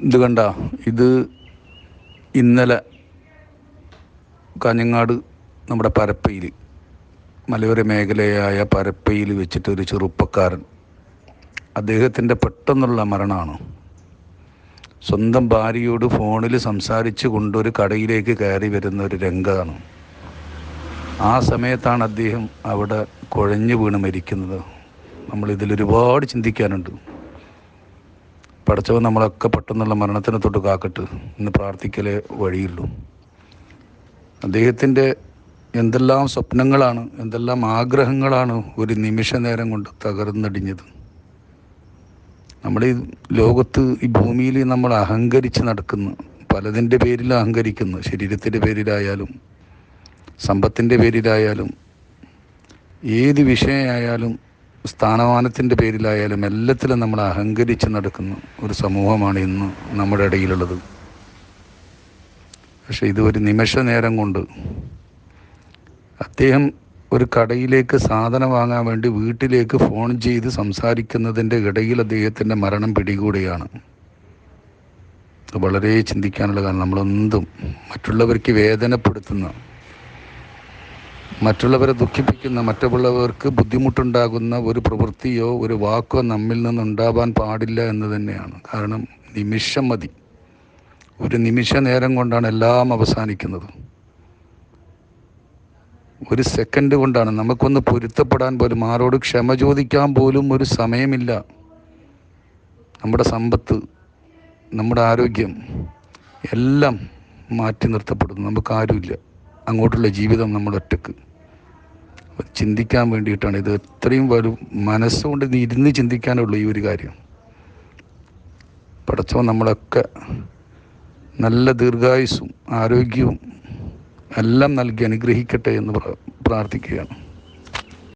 ഇത് കണ്ട, ഇത് ഇന്നലെ കാഞ്ഞങ്ങാട് നമ്മുടെ പരപ്പയിൽ, മലയോര മേഖലയായ പരപ്പയിൽ വെച്ചിട്ട് ഒരു ചെറുപ്പക്കാരൻ, അദ്ദേഹത്തിൻ്റെ പെട്ടെന്നുള്ള മരണമാണ്. സ്വന്തം ഭാര്യയോട് ഫോണിൽ സംസാരിച്ചു കൊണ്ടൊരു കടയിലേക്ക് കയറി വരുന്ന ഒരു രംഗമാണ്. ആ സമയത്താണ് അദ്ദേഹം അവിടെ കുഴഞ്ഞു വീണ് മരിക്കുന്നത്. നമ്മളിതിലൊരുപാട് ചിന്തിക്കാനുണ്ട്. പടച്ചവൻ നമ്മളൊക്കെ പെട്ടെന്നുള്ള മരണത്തിനെ തൊട്ട് കാക്കട്ട് എന്ന് പ്രാർത്ഥിക്കലേ വഴിയുള്ളൂ. അദ്ദേഹത്തിൻ്റെ എന്തെല്ലാം സ്വപ്നങ്ങളാണ്, എന്തെല്ലാം ആഗ്രഹങ്ങളാണ് ഒരു നിമിഷ നേരം കൊണ്ട് തകർന്നടിഞ്ഞത്. നമ്മുടെ ഈ ലോകത്ത്, ഈ ഭൂമിയിൽ നമ്മൾ അഹങ്കരിച്ച് നടക്കുന്നു, പലതിൻ്റെ പേരിൽ അഹങ്കരിക്കുന്നു. ശരീരത്തിൻ്റെ പേരിലായാലും സമ്പത്തിൻ്റെ പേരിലായാലും ഏത് വിഷയമായാലും സ്ഥാനമാനത്തിൻ്റെ പേരിലായാലും എല്ലാത്തിലും നമ്മൾ അഹങ്കരിച്ച് നടക്കുന്ന ഒരു സമൂഹമാണ് ഇന്ന് നമ്മുടെ ഇടയിലുള്ളത്. പക്ഷേ ഇത് ഒരു നിമിഷ നേരം കൊണ്ട് അദ്ദേഹം ഒരു കടയിലേക്ക് സാധനം വാങ്ങാൻ വേണ്ടി വീട്ടിലേക്ക് ഫോൺ ചെയ്ത് സംസാരിക്കുന്നതിൻ്റെ ഇടയിൽ അദ്ദേഹത്തിൻ്റെ മരണം പിടികൂടുകയാണ്. അത് വളരെ ചിന്തിക്കാനുള്ള കാരണം, നമ്മളെന്തും മറ്റുള്ളവർക്ക് വേദനപ്പെടുത്തുന്ന, മറ്റുള്ളവരെ ദുഃഖിപ്പിക്കുന്ന, മറ്റുള്ളവർക്ക് ബുദ്ധിമുട്ടുണ്ടാകുന്ന ഒരു പ്രവൃത്തിയോ ഒരു വാക്കോ നമ്മിൽ നിന്നുണ്ടാവാൻ പാടില്ല എന്ന് തന്നെയാണ്. കാരണം നിമിഷം മതി, ഒരു നിമിഷ നേരം കൊണ്ടാണ് എല്ലാം അവസാനിക്കുന്നത്. ഒരു സെക്കൻഡ് കൊണ്ടാണ്. നമുക്കൊന്ന് പൊരുത്തപ്പെടാൻ പോലും, ആരോട് ക്ഷമ ചോദിക്കാൻ പോലും ഒരു സമയമില്ല. നമ്മുടെ സമ്പത്ത്, നമ്മുടെ ആരോഗ്യം എല്ലാം മാറ്റി നിർത്തപ്പെടുന്നു. നമുക്കാരുമില്ല. അങ്ങോട്ടുള്ള ജീവിതം നമ്മൾ ഒറ്റക്ക്. ചിന്തിക്കാൻ വേണ്ടിയിട്ടാണ് ഇത്. എത്രയും വരും മനസ്സുകൊണ്ട് ഇരുന്ന് ചിന്തിക്കാനുള്ളൂ ഈ ഒരു കാര്യം. പടച്ചവൻ നമ്മളൊക്കെ നല്ല ദീർഘായുസ്സും ആരോഗ്യവും എല്ലാം നൽകി അനുഗ്രഹിക്കട്ടെ എന്ന് പ്രാർത്ഥിക്കുകയാണ്.